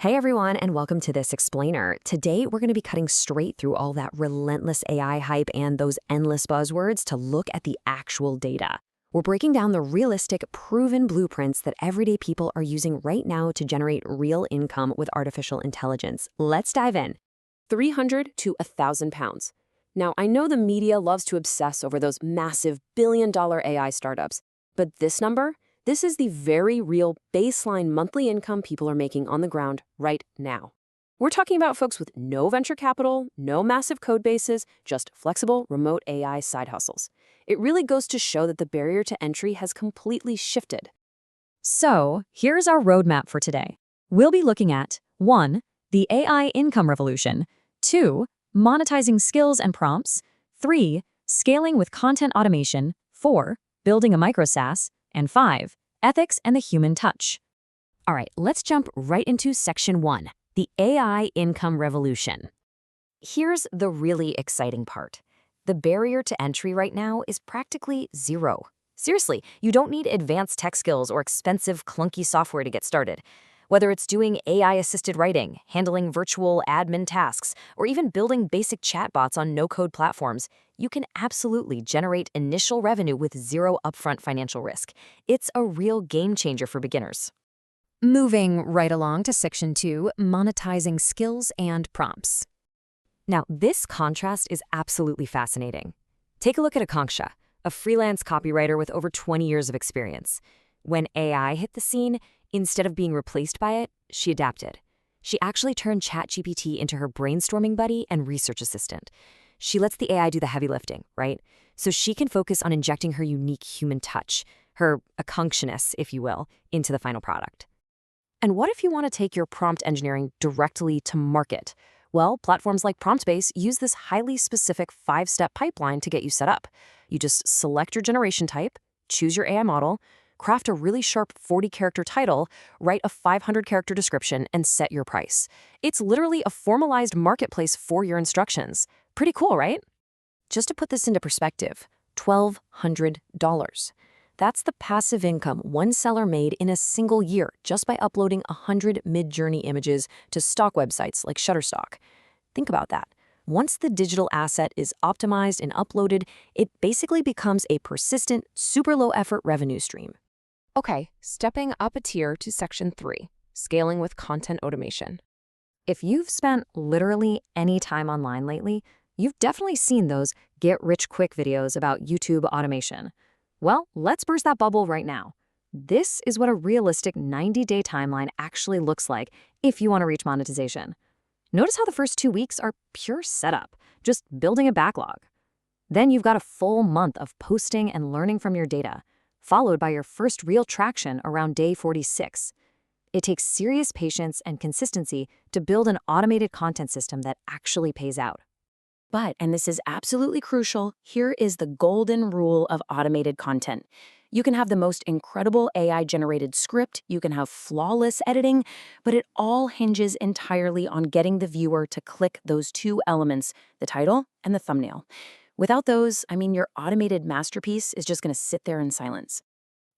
Hey everyone, and welcome to this explainer. Today, we're going to be cutting straight through all that relentless AI hype and those endless buzzwords to look at the actual data. We're breaking down the realistic, proven blueprints that everyday people are using right now to generate real income with artificial intelligence. Let's dive in. 300 to 1,000 pounds. Now, I know the media loves to obsess over those massive billion-dollar AI startups, but this number? This is the very real baseline monthly income people are making on the ground right now. We're talking about folks with no venture capital, no massive code bases, just flexible, remote AI side hustles. It really goes to show that the barrier to entry has completely shifted. So, here's our roadmap for today. We'll be looking at 1. The AI income revolution, 2. Monetizing skills and prompts, 3. Scaling with content automation, 4. Building a micro SaaS, and 5. Ethics and the human touch. All right, let's jump right into section 1, the AI income revolution. Here's the really exciting part. The barrier to entry right now is practically zero. Seriously, you don't need advanced tech skills or expensive, clunky software to get started. Whether it's doing AI-assisted writing, handling virtual admin tasks, or even building basic chatbots on no-code platforms, you can absolutely generate initial revenue with zero upfront financial risk. It's a real game changer for beginners. Moving right along to section 2, monetizing skills and prompts. Now, this contrast is absolutely fascinating. Take a look at Akanksha, a freelance copywriter with over 20 years of experience. When AI hit the scene, instead of being replaced by it, she adapted. She actually turned ChatGPT into her brainstorming buddy and research assistant. She lets the AI do the heavy lifting, right? So she can focus on injecting her unique human touch, her Akanksha-ness, if you will, into the final product. And what if you want to take your prompt engineering directly to market? Well, platforms like PromptBase use this highly specific 5-step pipeline to get you set up. You just select your generation type, choose your AI model, craft a really sharp 40-character title, write a 500-character description, and set your price. It's literally a formalized marketplace for your instructions. Pretty cool, right? Just to put this into perspective, $1,200. That's the passive income one seller made in a single year just by uploading 100 mid-journey images to stock websites like Shutterstock. Think about that. Once the digital asset is optimized and uploaded, it basically becomes a persistent, super low-effort revenue stream. Okay, stepping up a tier to section 3, scaling with content automation. If you've spent literally any time online lately, you've definitely seen those get-rich-quick videos about YouTube automation. Well, let's burst that bubble right now. This is what a realistic 90-day timeline actually looks like if you want to reach monetization. Notice how the first 2 weeks are pure setup, just building a backlog. Then you've got a full month of posting and learning from your data, followed by your first real traction around day 46. It takes serious patience and consistency to build an automated content system that actually pays out. But, and this is absolutely crucial, here is the golden rule of automated content. You can have the most incredible AI-generated script, you can have flawless editing, but it all hinges entirely on getting the viewer to click those two elements, the title and the thumbnail. Without those, your automated masterpiece is just going to sit there in silence.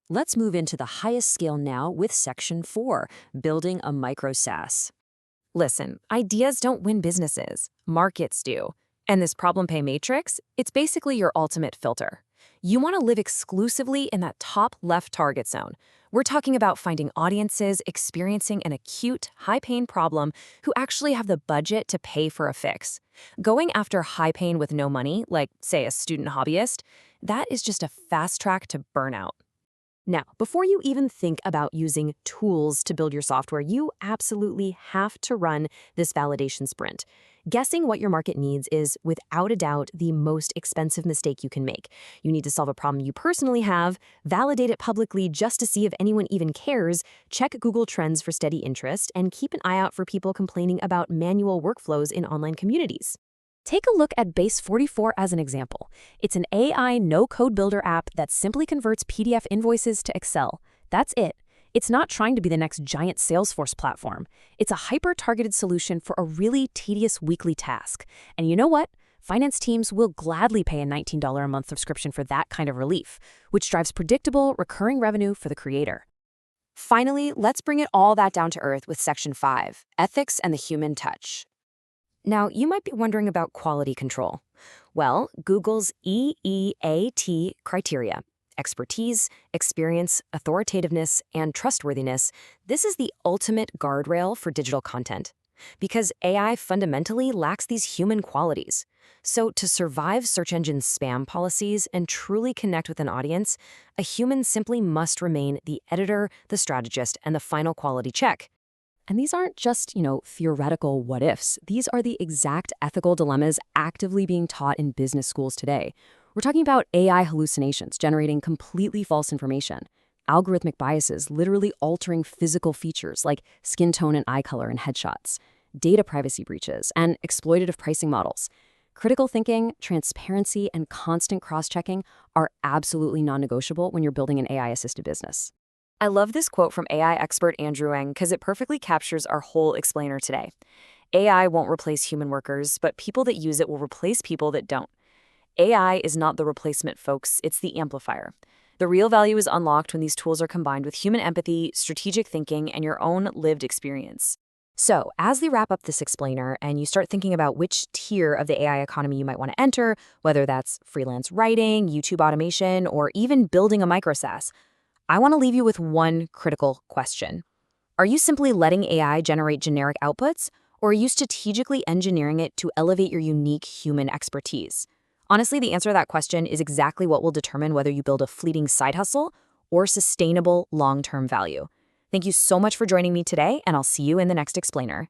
Let's move into the highest scale now with section 4, building a micro SaaS. Listen, ideas don't win businesses, markets do. And this problem pay matrix, it's basically your ultimate filter. You want to live exclusively in that top left target zone. We're talking about finding audiences experiencing an acute, high-pain problem who actually have the budget to pay for a fix. Going after high pain with no money, like, say, a student hobbyist, that is just a fast track to burnout. Now, before you even think about using tools to build your software, you absolutely have to run this validation sprint. Guessing what your market needs is, without a doubt, the most expensive mistake you can make. You need to solve a problem you personally have, validate it publicly just to see if anyone even cares, check Google Trends for steady interest, and keep an eye out for people complaining about manual workflows in online communities. Take a look at Base44 as an example. It's an AI no-code builder app that simply converts PDF invoices to Excel. That's it. It's not trying to be the next giant Salesforce platform. It's a hyper-targeted solution for a really tedious weekly task. And you know what? Finance teams will gladly pay a $19 a month subscription for that kind of relief, which drives predictable, recurring revenue for the creator. Finally, let's bring it all that down to earth with Section 5, Ethics and the Human Touch. Now, you might be wondering about quality control. Well, Google's EEAT criteria, expertise, experience, authoritativeness, and trustworthiness, this is the ultimate guardrail for digital content. Because AI fundamentally lacks these human qualities. So to survive search engine spam policies and truly connect with an audience, a human simply must remain the editor, the strategist, and the final quality check. And these aren't just, theoretical what-ifs. These are the exact ethical dilemmas actively being taught in business schools today. We're talking about AI hallucinations generating completely false information, algorithmic biases literally altering physical features like skin tone and eye color in headshots, data privacy breaches, and exploitative pricing models. Critical thinking, transparency, and constant cross-checking are absolutely non-negotiable when you're building an AI-assisted business. I love this quote from AI expert Andrew Ng because it perfectly captures our whole explainer today. AI won't replace human workers, but people that use it will replace people that don't. AI is not the replacement, folks, it's the amplifier. The real value is unlocked when these tools are combined with human empathy, strategic thinking, and your own lived experience. So, as we wrap up this explainer and you start thinking about which tier of the AI economy you might want to enter, whether that's freelance writing, YouTube automation, or even building a micro SaaS, I want to leave you with one critical question. Are you simply letting AI generate generic outputs, or are you strategically engineering it to elevate your unique human expertise? Honestly, the answer to that question is exactly what will determine whether you build a fleeting side hustle or sustainable long-term value. Thank you so much for joining me today, and I'll see you in the next explainer.